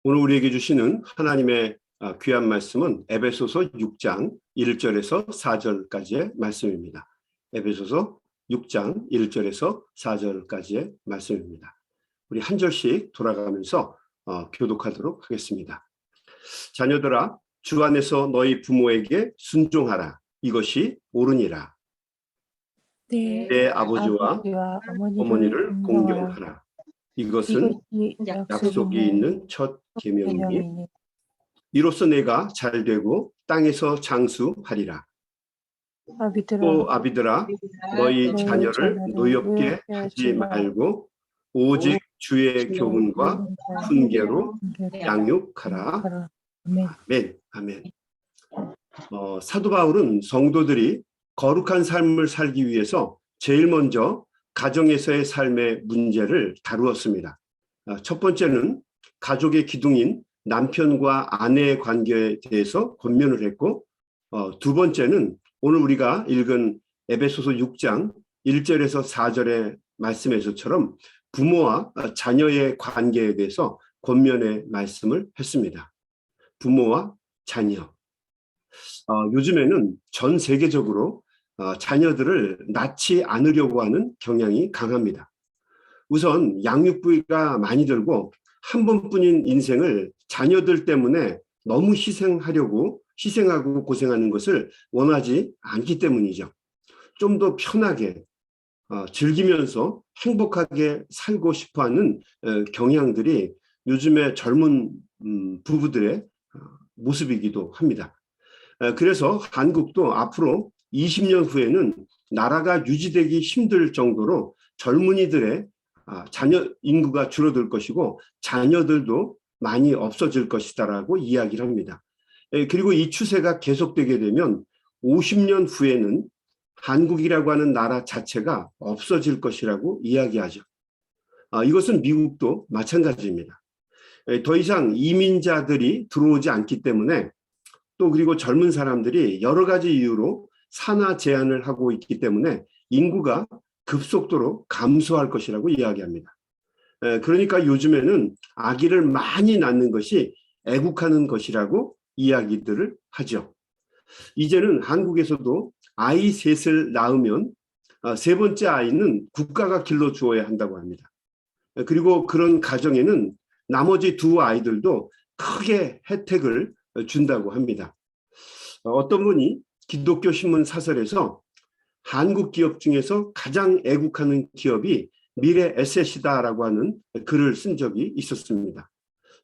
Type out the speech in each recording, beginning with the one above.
오늘 우리에게 주시는 하나님의 귀한 말씀은 에베소서 6장 1절에서 4절까지의 말씀입니다. 에베소서 6장 1절에서 4절까지의 말씀입니다. 우리 한 절씩 돌아가면서 교독하도록 하겠습니다. 자녀들아, 주 안에서 너희 부모에게 순종하라. 이것이 옳으니라. 내 아버지와 어머니를 공경하라. 이것은 약속이 있는 첫 계명이니 이로써 내가 잘되고 땅에서 장수하리라. 또 아비들아, 너희 자녀를 노엽게 하지 말고 오직 주의 교훈과 훈계로 양육하라. 아멘. 아멘. 사도 바울은 성도들이 거룩한 삶을 살기 위해서 제일 먼저 가정에서의 삶의 문제를 다루었습니다. 첫 번째는 가족의 기둥인 남편과 아내의 관계에 대해서 권면을 했고, 두 번째는 오늘 우리가 읽은 에베소서 6장 1절에서 4절의 말씀에서처럼 부모와 자녀의 관계에 대해서 권면의 말씀을 했습니다. 부모와 자녀. 요즘에는 전 세계적으로 자녀들을 낳지 않으려고 하는 경향이 강합니다. 우선 양육비가 많이 들고 한 번뿐인 인생을 자녀들 때문에 너무 희생하고 고생하는 것을 원하지 않기 때문이죠. 좀 더 편하게 즐기면서 행복하게 살고 싶어하는 경향들이 요즘의 젊은 부부들의 모습이기도 합니다. 그래서 한국도 앞으로 20년 후에는 나라가 유지되기 힘들 정도로 젊은이들의 자녀 인구가 줄어들 것이고 자녀들도 많이 없어질 것이다라고 이야기를 합니다. 그리고 이 추세가 계속되게 되면 50년 후에는 한국이라고 하는 나라 자체가 없어질 것이라고 이야기하죠. 이것은 미국도 마찬가지입니다. 더 이상 이민자들이 들어오지 않기 때문에 또 그리고 젊은 사람들이 여러 가지 이유로 산하 제한을 하고 있기 때문에 인구가 급속도로 감소할 것이라고 이야기합니다. 그러니까 요즘에는 아기를 많이 낳는 것이 애국하는 것이라고 이야기들을 하죠. 이제는 한국에서도 아이 셋을 낳으면 세 번째 아이는 국가가 길러주어야 한다고 합니다. 그리고 그런 가정에는 나머지 두 아이들도 크게 혜택을 준다고 합니다. 어떤 분이 기독교 신문 사설에서 한국 기업 중에서 가장 애국하는 기업이 미래에셋이다라고 하는 글을 쓴 적이 있었습니다.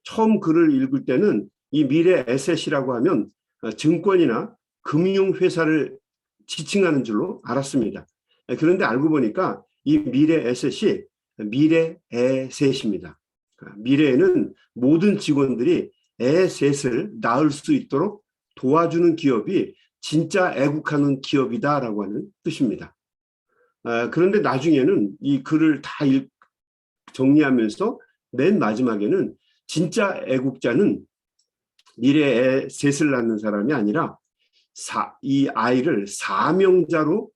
처음 글을 읽을 때는 이 미래에셋이라고 하면 증권이나 금융회사를 지칭하는 줄로 알았습니다. 그런데 알고 보니까 이 미래에셋이 미래에셋입니다. 미래에는 모든 직원들이 에셋을 낳을 수 있도록 도와주는 기업이 진짜 애국하는 기업이다라고 하는 뜻입니다. 그런데 나중에는 이 글을 다 정리하면서 맨 마지막에는 진짜 애국자는 미래에 셋을 낳는 사람이 아니라 이 아이를 사명자로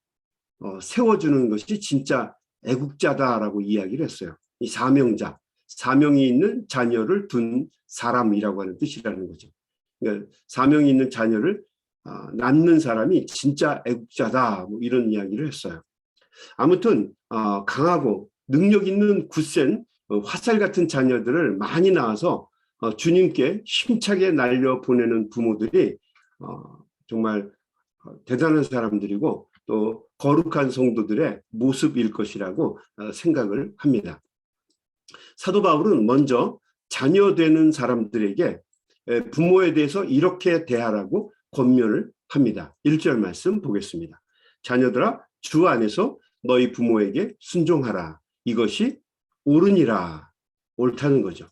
세워주는 것이 진짜 애국자다라고 이야기를 했어요. 이 사명자, 사명이 있는 자녀를 둔 사람이라고 하는 뜻이라는 거죠. 그러니까 사명이 있는 자녀를 낳는 사람이 진짜 애국자다, 뭐 이런 이야기를 했어요. 아무튼 강하고 능력 있는 굳센 화살 같은 자녀들을 많이 낳아서 주님께 힘차게 날려보내는 부모들이 정말 대단한 사람들이고 또 거룩한 성도들의 모습일 것이라고 생각을 합니다. 사도 바울은 먼저 자녀 되는 사람들에게 부모에 대해서 이렇게 대하라고 권면을 합니다. 1절 말씀 보겠습니다. 자녀들아, 주 안에서 너희 부모에게 순종하라. 이것이 옳으니라. 옳다는 거죠.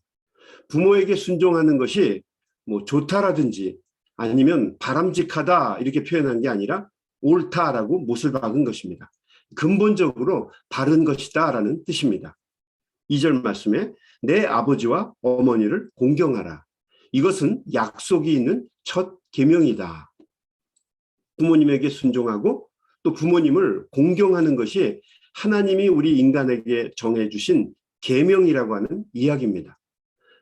부모에게 순종하는 것이 뭐 좋다라든지 아니면 바람직하다 이렇게 표현한 게 아니라 옳다라고 못을 박은 것입니다. 근본적으로 바른 것이다라는 뜻입니다. 2절 말씀에 내 아버지와 어머니를 공경하라. 이것은 약속이 있는 첫 계명이다. 부모님에게 순종하고 또 부모님을 공경하는 것이 하나님이 우리 인간에게 정해주신 계명이라고 하는 이야기입니다.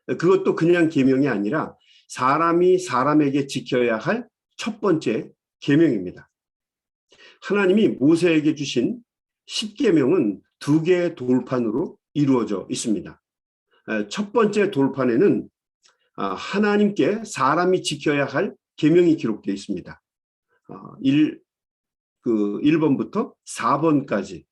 그것도 그냥 계명이 아니라 사람이 사람에게 지켜야 할 첫 번째 계명입니다. 하나님이 모세에게 주신 10계명은 두 개의 돌판으로 이루어져 있습니다. 첫 번째 돌판에는 하나님께 사람이 지켜야 할 계명이 기록되어 있습니다. 1번부터 4번까지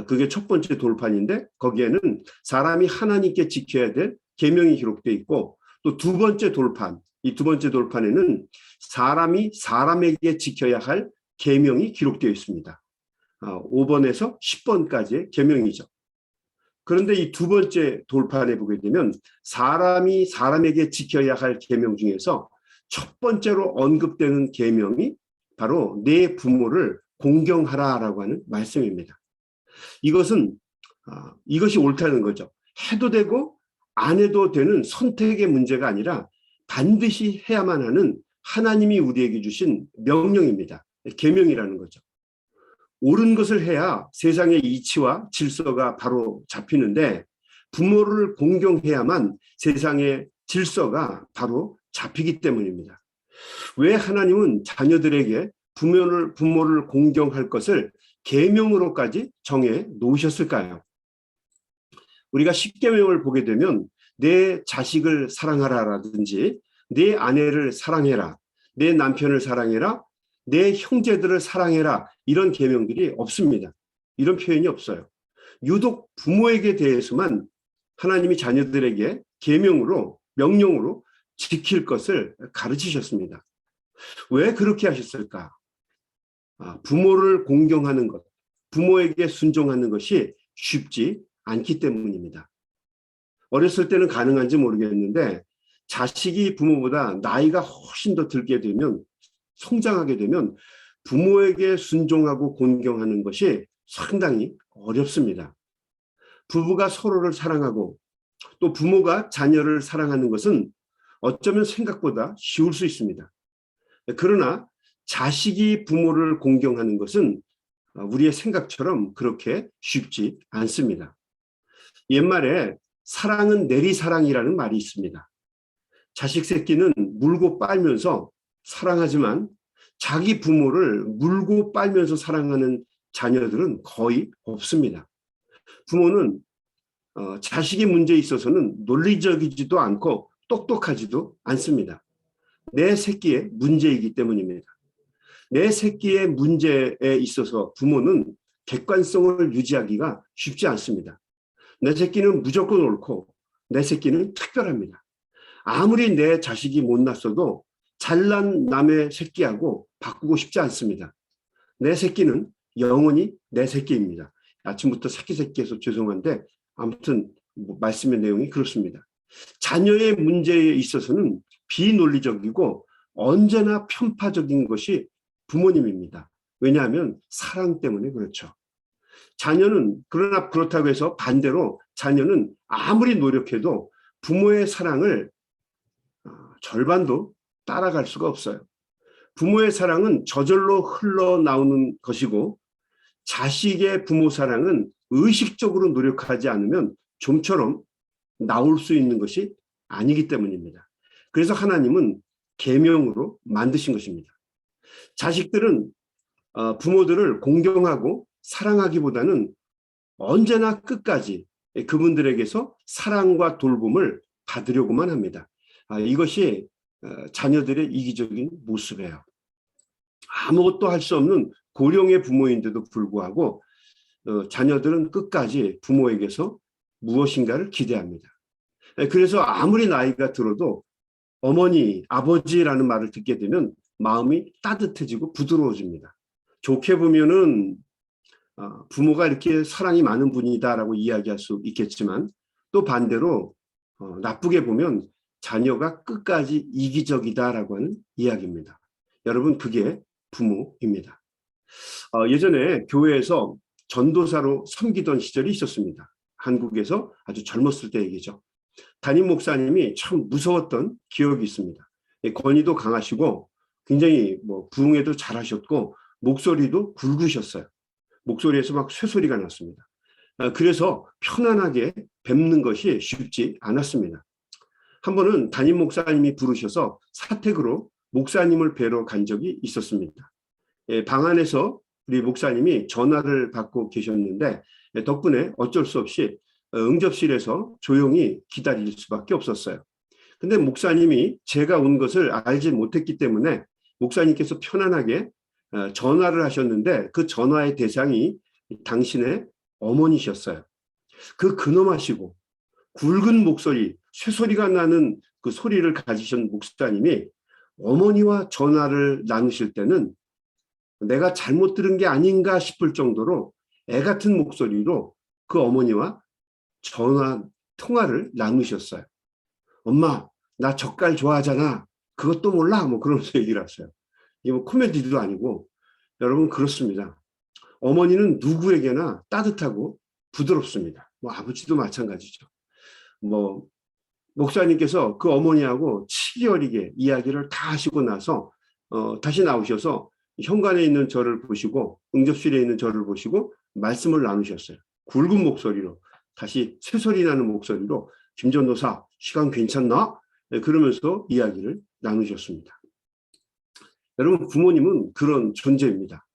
그게 첫 번째 돌판인데 거기에는 사람이 하나님께 지켜야 될 계명이 기록되어 있고 또 두 번째 돌판, 이 두 번째 돌판에는 사람이 사람에게 지켜야 할 계명이 기록되어 있습니다. 5번에서 10번까지의 계명이죠. 그런데 이 두 번째 돌판에 보게 되면 사람이 사람에게 지켜야 할 계명 중에서 첫 번째로 언급되는 계명이 바로 내 부모를 공경하라라고 하는 말씀입니다. 이것이 옳다는 거죠. 해도 되고 안 해도 되는 선택의 문제가 아니라 반드시 해야만 하는 하나님이 우리에게 주신 명령입니다. 계명이라는 거죠. 옳은 것을 해야 세상의 이치와 질서가 바로 잡히는데 부모를 공경해야만 세상의 질서가 바로 잡히기 때문입니다. 왜 하나님은 자녀들에게 부모를 공경할 것을 계명으로까지 정해 놓으셨을까요? 우리가 10계명을 보게 되면 내 자식을 사랑하라라든지 내 아내를 사랑해라, 내 남편을 사랑해라, 내 형제들을 사랑해라 이런 계명들이 없습니다. 이런 표현이 없어요. 유독 부모에게 대해서만 하나님이 자녀들에게 계명으로 명령으로 지킬 것을 가르치셨습니다. 왜 그렇게 하셨을까? 부모를 공경하는 것, 부모에게 순종하는 것이 쉽지 않기 때문입니다. 어렸을 때는 가능한지 모르겠는데 자식이 부모보다 나이가 훨씬 더 들게 되면 성장하게 되면 부모에게 순종하고 공경하는 것이 상당히 어렵습니다. 부부가 서로를 사랑하고 또 부모가 자녀를 사랑하는 것은 어쩌면 생각보다 쉬울 수 있습니다. 그러나 자식이 부모를 공경하는 것은 우리의 생각처럼 그렇게 쉽지 않습니다. 옛말에 사랑은 내리사랑이라는 말이 있습니다. 자식 새끼는 물고 빨면서 사랑하지만 자기 부모를 물고 빨면서 사랑하는 자녀들은 거의 없습니다. 부모는 자식의 문제에 있어서는 논리적이지도 않고 똑똑하지도 않습니다. 내 새끼의 문제이기 때문입니다. 내 새끼의 문제에 있어서 부모는 객관성을 유지하기가 쉽지 않습니다. 내 새끼는 무조건 옳고 내 새끼는 특별합니다. 아무리 내 자식이 못났어도 잘난 남의 새끼하고 바꾸고 싶지 않습니다. 내 새끼는 영원히 내 새끼입니다. 아침부터 새끼해서 죄송한데 아무튼 말씀의 내용이 그렇습니다. 자녀의 문제에 있어서는 비논리적이고 언제나 편파적인 것이 부모님입니다. 왜냐하면 사랑 때문에 그렇죠. 그러나 그렇다고 해서 반대로 자녀는 아무리 노력해도 부모의 사랑을 절반도 따라갈 수가 없어요. 부모의 사랑은 저절로 흘러나오는 것이고 자식의 부모 사랑은 의식적으로 노력하지 않으면 좀처럼 나올 수 있는 것이 아니기 때문입니다. 그래서 하나님은 계명으로 만드신 것입니다. 자식들은 부모들을 공경하고 사랑하기보다는 언제나 끝까지 그분들에게서 사랑과 돌봄을 받으려고만 합니다. 이것이 자녀들의 이기적인 모습이에요. 아무것도 할 수 없는 고령의 부모인데도 불구하고 자녀들은 끝까지 부모에게서 무엇인가를 기대합니다. 그래서 아무리 나이가 들어도 어머니, 아버지라는 말을 듣게 되면 마음이 따뜻해지고 부드러워집니다. 좋게 보면은 부모가 이렇게 사랑이 많은 분이다라고 이야기할 수 있겠지만 또 반대로 나쁘게 보면 자녀가 끝까지 이기적이다라고 하는 이야기입니다. 여러분, 그게 부모입니다. 예전에 교회에서 전도사로 섬기던 시절이 있었습니다. 한국에서 아주 젊었을 때 얘기죠. 담임 목사님이 참 무서웠던 기억이 있습니다. 권위도 강하시고 굉장히 부흥회도 잘하셨고 목소리도 굵으셨어요. 목소리에서 막 쇠소리가 났습니다. 그래서 편안하게 뵙는 것이 쉽지 않았습니다. 한 번은 담임 목사님이 부르셔서 사택으로 목사님을 뵈러 간 적이 있었습니다. 방 안에서 우리 목사님이 전화를 받고 계셨는데 덕분에 어쩔 수 없이 응접실에서 조용히 기다릴 수밖에 없었어요. 근데 목사님이 제가 온 것을 알지 못했기 때문에 목사님께서 편안하게 전화를 하셨는데 그 전화의 대상이 당신의 어머니셨어요. 그 근엄하시고 굵은 목소리, 쇠소리가 나는 그 소리를 가지신 목사님이 어머니와 전화를 나누실 때는 내가 잘못 들은 게 아닌가 싶을 정도로 애 같은 목소리로 그 어머니와 전화 통화를 나누셨어요. 엄마, 나 젓갈 좋아하잖아. 그것도 몰라? 뭐 그러면서 얘기를 하세요. 이게 뭐 코미디도 아니고 여러분 그렇습니다. 어머니는 누구에게나 따뜻하고 부드럽습니다. 뭐 아버지도 마찬가지죠. 뭐 목사님께서 그 어머니하고 치기 어리게 이야기를 다 하시고 나서 다시 나오셔서 현관에 있는 저를 보시고 응접실에 있는 저를 보시고 말씀을 나누셨어요. 굵은 목소리로 다시 쇠소리 나는 목소리로 김 전도사 시간 괜찮나? 네, 그러면서 이야기를 나누셨습니다. 여러분 부모님은 그런 존재입니다.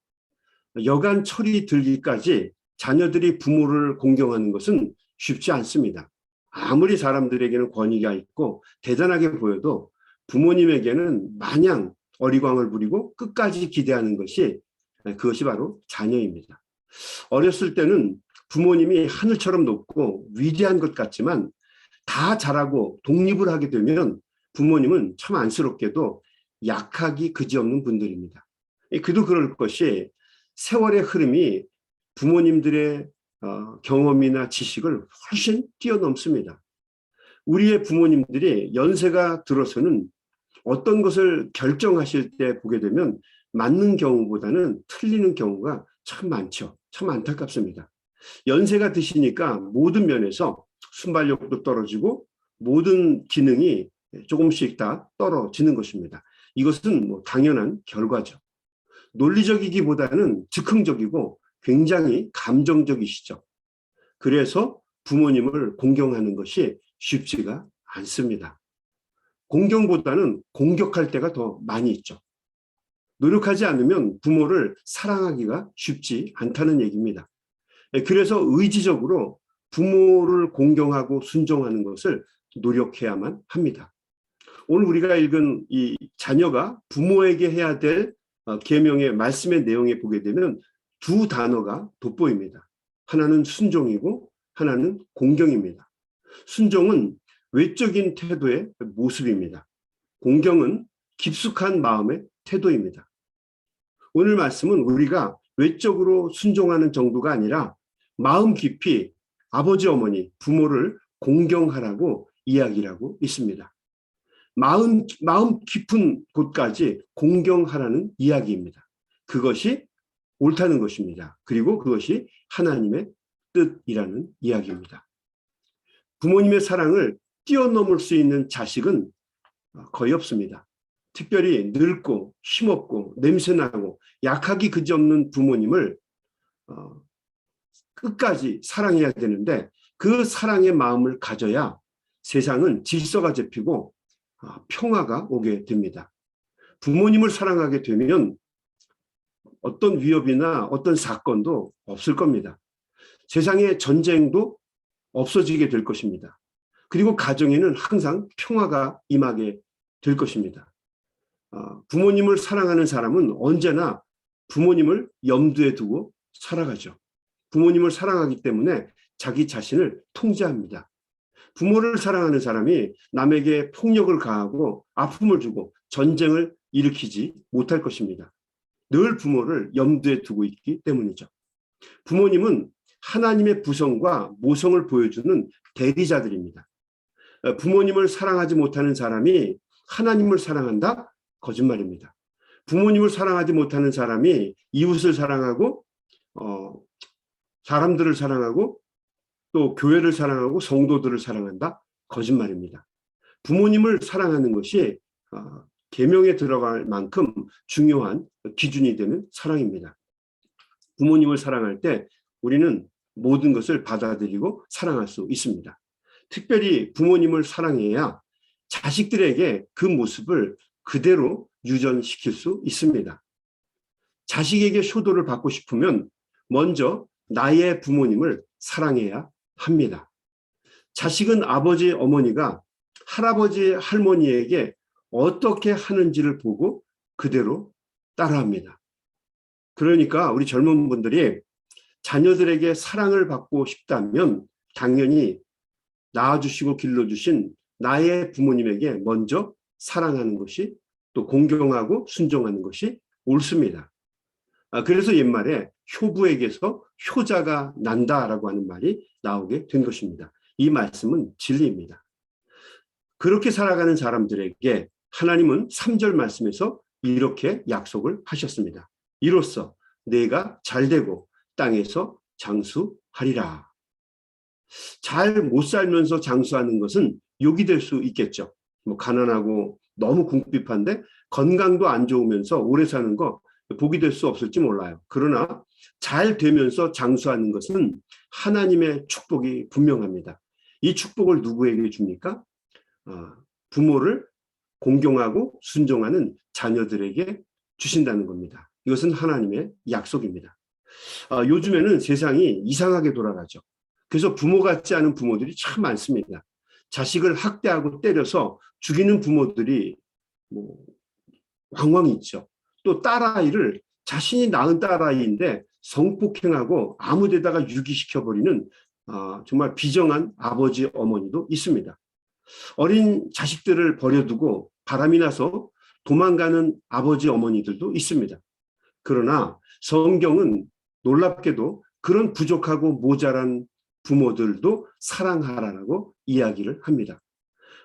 여간 철이 들기까지 자녀들이 부모를 공경하는 것은 쉽지 않습니다. 아무리 사람들에게는 권위가 있고 대단하게 보여도 부모님에게는 마냥 어리광을 부리고 끝까지 기대하는 것이 그것이 바로 자녀입니다. 어렸을 때는 부모님이 하늘처럼 높고 위대한 것 같지만 다 자라고 독립을 하게 되면 부모님은 참 안쓰럽게도 약하기 그지없는 분들입니다. 그도 그럴 것이 세월의 흐름이 부모님들의 경험이나 지식을 훨씬 뛰어넘습니다. 우리의 부모님들이 연세가 들어서는 어떤 것을 결정하실 때 보게 되면 맞는 경우보다는 틀리는 경우가 참 많죠. 참 안타깝습니다. 연세가 드시니까 모든 면에서 순발력도 떨어지고 모든 기능이 조금씩 다 떨어지는 것입니다. 이것은 뭐 당연한 결과죠. 논리적이기보다는 즉흥적이고 굉장히 감정적이시죠. 그래서 부모님을 공경하는 것이 쉽지가 않습니다. 공경보다는 공격할 때가 더 많이 있죠. 노력하지 않으면 부모를 사랑하기가 쉽지 않다는 얘기입니다. 그래서 의지적으로 부모를 공경하고 순종하는 것을 노력해야만 합니다. 오늘 우리가 읽은 이 자녀가 부모에게 해야 될 계명의 말씀의 내용에 보게 되면 두 단어가 돋보입니다. 하나는 순종이고 하나는 공경입니다. 순종은 외적인 태도의 모습입니다. 공경은 깊숙한 마음의 태도입니다. 오늘 말씀은 우리가 외적으로 순종하는 정도가 아니라 마음 깊이 아버지, 어머니, 부모를 공경하라고 이야기를 하고 있습니다. 마음 깊은 곳까지 공경하라는 이야기입니다. 그것이 옳다는 것입니다. 그리고 그것이 하나님의 뜻이라는 이야기입니다. 부모님의 사랑을 뛰어넘을 수 있는 자식은 거의 없습니다. 특별히 늙고 힘없고 냄새나고 약하기 그지없는 부모님을 끝까지 사랑해야 되는데 그 사랑의 마음을 가져야 세상은 질서가 잡히고 평화가 오게 됩니다. 부모님을 사랑하게 되면 어떤 위협이나 어떤 사건도 없을 겁니다. 세상의 전쟁도 없어지게 될 것입니다. 그리고 가정에는 항상 평화가 임하게 될 것입니다. 부모님을 사랑하는 사람은 언제나 부모님을 염두에 두고 살아가죠. 부모님을 사랑하기 때문에 자기 자신을 통제합니다. 부모를 사랑하는 사람이 남에게 폭력을 가하고 아픔을 주고 전쟁을 일으키지 못할 것입니다. 늘 부모를 염두에 두고 있기 때문이죠. 부모님은 하나님의 부성과 모성을 보여주는 대리자들입니다. 부모님을 사랑하지 못하는 사람이 하나님을 사랑한다? 거짓말입니다. 부모님을 사랑하지 못하는 사람이 이웃을 사랑하고 사람들을 사랑하고 또 교회를 사랑하고 성도들을 사랑한다? 거짓말입니다. 부모님을 사랑하는 것이 계명에 들어갈 만큼 중요한 기준이 되는 사랑입니다. 부모님을 사랑할 때 우리는 모든 것을 받아들이고 사랑할 수 있습니다. 특별히 부모님을 사랑해야 자식들에게 그 모습을 그대로 유전시킬 수 있습니다. 자식에게 효도를 받고 싶으면 먼저 나의 부모님을 사랑해야 합니다. 자식은 아버지, 어머니가 할아버지, 할머니에게 어떻게 하는지를 보고 그대로 따라합니다. 그러니까 우리 젊은 분들이 자녀들에게 사랑을 받고 싶다면 당연히 낳아주시고 길러주신 나의 부모님에게 먼저 사랑하는 것이, 또 공경하고 순종하는 것이 옳습니다. 그래서 옛말에 효부에게서 효자가 난다라고 하는 말이 나오게 된 것입니다. 이 말씀은 진리입니다. 그렇게 살아가는 사람들에게 하나님은 3절 말씀에서 이렇게 약속을 하셨습니다. 이로써 내가 잘되고 땅에서 장수하리라. 잘 못 살면서 장수하는 것은 욕이 될 수 있겠죠. 뭐 가난하고 너무 궁핍한데 건강도 안 좋으면서 오래 사는 거 복이 될 수 없을지 몰라요. 그러나 잘 되면서 장수하는 것은 하나님의 축복이 분명합니다. 이 축복을 누구에게 줍니까? 부모를 공경하고 순종하는 자녀들에게 주신다는 겁니다. 이것은 하나님의 약속입니다. 요즘에는 세상이 이상하게 돌아가죠. 그래서 부모 같지 않은 부모들이 참 많습니다. 자식을 학대하고 때려서 죽이는 부모들이 왕왕 있죠. 또 딸아이를 자신이 낳은 딸아이인데 성폭행하고 아무 데다가 유기시켜버리는 정말 비정한 아버지, 어머니도 있습니다. 어린 자식들을 버려두고 바람이 나서 도망가는 아버지, 어머니들도 있습니다. 그러나 성경은 놀랍게도 그런 부족하고 모자란 부모들도 사랑하라고 이야기를 합니다.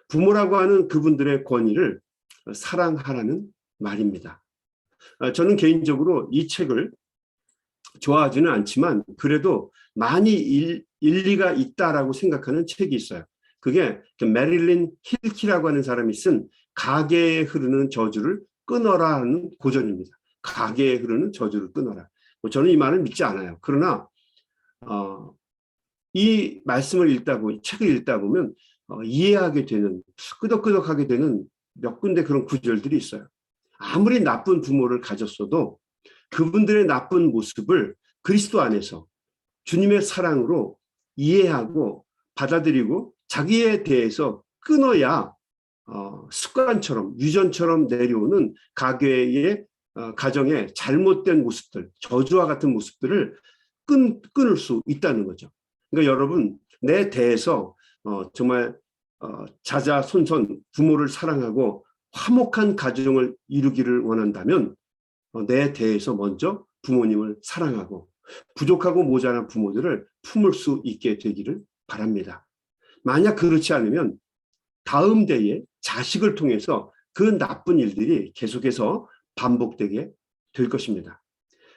부모라고 하는 그분들의 권위를 사랑하라는 말입니다. 저는 개인적으로 이 책을 좋아하지는 않지만 그래도 많이 일리가 있다라고 생각하는 책이 있어요. 그게 메릴린 힐키라고 하는 사람이 쓴 가계에 흐르는 저주를 끊어라 하는 고전입니다. 가계에 흐르는 저주를 끊어라. 저는 이 말을 믿지 않아요. 그러나 이 말씀을 책을 읽다 보면 이해하게 되는, 끄덕끄덕하게 되는 몇 군데 그런 구절들이 있어요. 아무리 나쁜 부모를 가졌어도 그분들의 나쁜 모습을 그리스도 안에서 주님의 사랑으로 이해하고 받아들이고 자기에 대해서 끊어야 습관처럼, 유전처럼 내려오는 가계의 가정의 잘못된 모습들, 저주와 같은 모습들을 끊을 수 있다는 거죠. 그러니까 여러분, 내 대에서 정말 자자손손 부모를 사랑하고 화목한 가정을 이루기를 원한다면 내 대에서 먼저 부모님을 사랑하고 부족하고 모자란 부모들을 품을 수 있게 되기를 바랍니다. 만약 그렇지 않으면 다음 대에 자식을 통해서 그 나쁜 일들이 계속해서 반복되게 될 것입니다.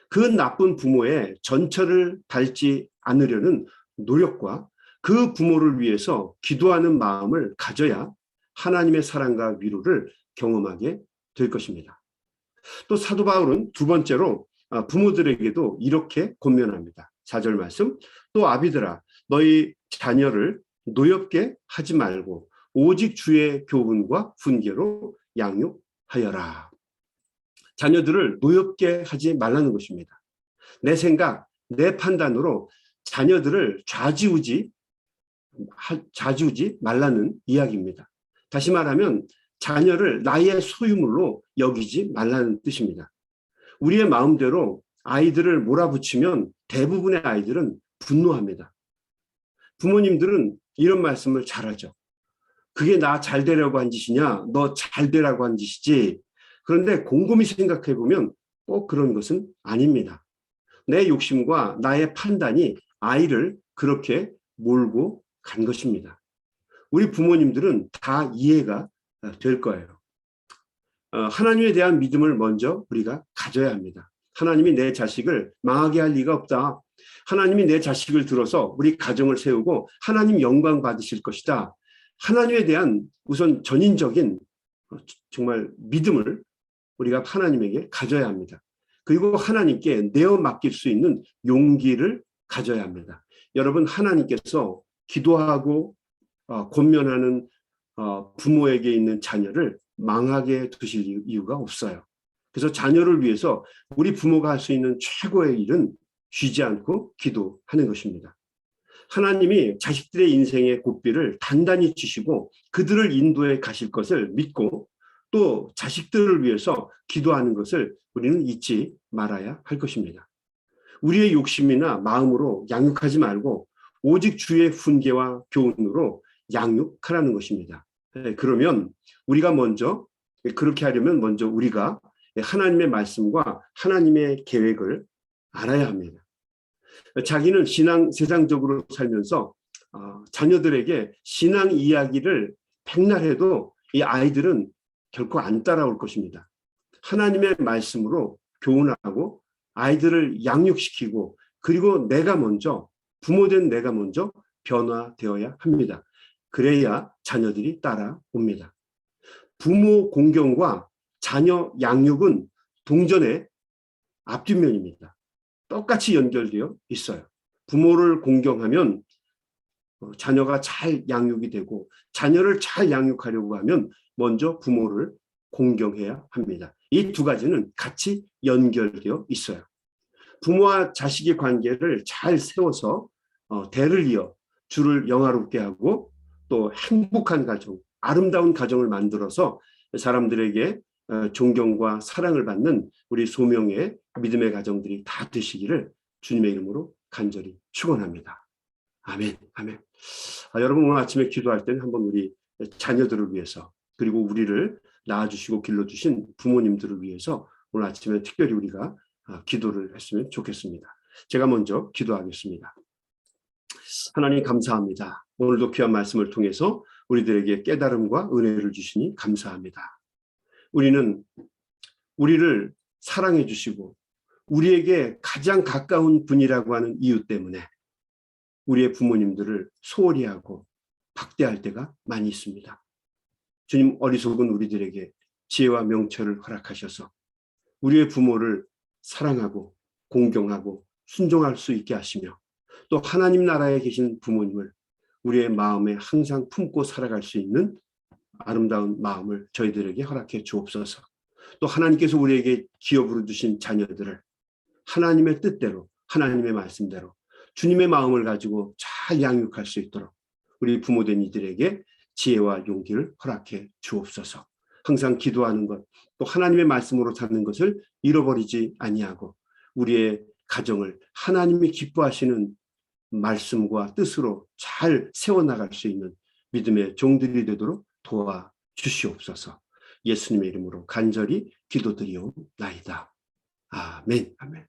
그 나쁜 부모의 전철을 밟지 않으려는 노력과 그 부모를 위해서 기도하는 마음을 가져야 하나님의 사랑과 위로를 경험하게 될 것입니다. 또 사도 바울은 두 번째로 부모들에게도 이렇게 권면합니다. 4절 말씀, 또 아비들아 너희 자녀를 노엽게 하지 말고 오직 주의 교훈과 훈계로 양육하여라. 자녀들을 노엽게 하지 말라는 것입니다. 내 생각, 내 판단으로 자녀들을 좌지우지 말라는 이야기입니다. 다시 말하면 자녀를 나의 소유물로 여기지 말라는 뜻입니다. 우리의 마음대로 아이들을 몰아붙이면 대부분의 아이들은 분노합니다. 부모님들은 이런 말씀을 잘하죠. 그게 나 잘 되려고 한 짓이냐? 너 잘 되라고 한 짓이지. 그런데 곰곰이 생각해 보면 꼭 그런 것은 아닙니다. 내 욕심과 나의 판단이 아이를 그렇게 몰고 간 것입니다. 우리 부모님들은 다 이해가 될 거예요. 하나님에 대한 믿음을 먼저 우리가 가져야 합니다. 하나님이 내 자식을 망하게 할 리가 없다. 하나님이 내 자식을 들어서 우리 가정을 세우고 하나님 영광 받으실 것이다. 하나님에 대한 우선 전인적인 정말 믿음을 우리가 하나님에게 가져야 합니다. 그리고 하나님께 내어 맡길 수 있는 용기를 가져야 합니다. 여러분, 하나님께서 기도하고 권면하는 부모에게 있는 자녀를 망하게 두실 이유가 없어요. 그래서 자녀를 위해서 우리 부모가 할 수 있는 최고의 일은 쉬지 않고 기도하는 것입니다. 하나님이 자식들의 인생의 고삐를 단단히 주시고 그들을 인도해 가실 것을 믿고 또 자식들을 위해서 기도하는 것을 우리는 잊지 말아야 할 것입니다. 우리의 욕심이나 마음으로 양육하지 말고 오직 주의 훈계와 교훈으로 양육하라는 것입니다. 그러면 우리가 먼저 그렇게 하려면 먼저 우리가 하나님의 말씀과 하나님의 계획을 알아야 합니다. 자기는 신앙 세상적으로 살면서 자녀들에게 신앙 이야기를 백날 해도 이 아이들은 결코 안 따라올 것입니다. 하나님의 말씀으로 교훈하고 아이들을 양육시키고 그리고 내가 먼저 부모된 내가 먼저 변화되어야 합니다. 그래야 자녀들이 따라옵니다. 부모 공경과 자녀 양육은 동전의 앞뒷면입니다. 똑같이 연결되어 있어요. 부모를 공경하면 자녀가 잘 양육이 되고 자녀를 잘 양육하려고 하면 먼저 부모를 공경해야 합니다. 이 두 가지는 같이 연결되어 있어요. 부모와 자식의 관계를 잘 세워서 대를 이어 주를 영화롭게 하고 또 행복한 가정, 아름다운 가정을 만들어서 사람들에게 존경과 사랑을 받는 우리 소명의 믿음의 가정들이 다 되시기를 주님의 이름으로 간절히 축원합니다. 아멘, 아멘. 여러분 오늘 아침에 기도할 때는 한번 우리 자녀들을 위해서 그리고 우리를 낳아주시고 길러주신 부모님들을 위해서 오늘 아침에 특별히 우리가 기도를 했으면 좋겠습니다. 제가 먼저 기도하겠습니다. 하나님 감사합니다. 오늘도 귀한 말씀을 통해서 우리들에게 깨달음과 은혜를 주시니 감사합니다. 우리는 우리를 사랑해 주시고 우리에게 가장 가까운 분이라고 하는 이유 때문에 우리의 부모님들을 소홀히 하고 박대할 때가 많이 있습니다. 주님 어리석은 우리들에게 지혜와 명철을 허락하셔서 우리의 부모를 사랑하고 공경하고 순종할 수 있게 하시며 또 하나님 나라에 계신 부모님을 우리의 마음에 항상 품고 살아갈 수 있는 아름다운 마음을 저희들에게 허락해 주옵소서. 또 하나님께서 우리에게 기업으로 주신 자녀들을 하나님의 뜻대로 하나님의 말씀대로 주님의 마음을 가지고 잘 양육할 수 있도록 우리 부모된 이들에게 지혜와 용기를 허락해 주옵소서. 항상 기도하는 것, 또 하나님의 말씀으로 사는 것을 잃어버리지 아니하고 우리의 가정을 하나님이 기뻐하시는 말씀과 뜻으로 잘 세워나갈 수 있는 믿음의 종들이 되도록 도와주시옵소서. 예수님의 이름으로 간절히 기도드리옵나이다. 아멘. 아멘.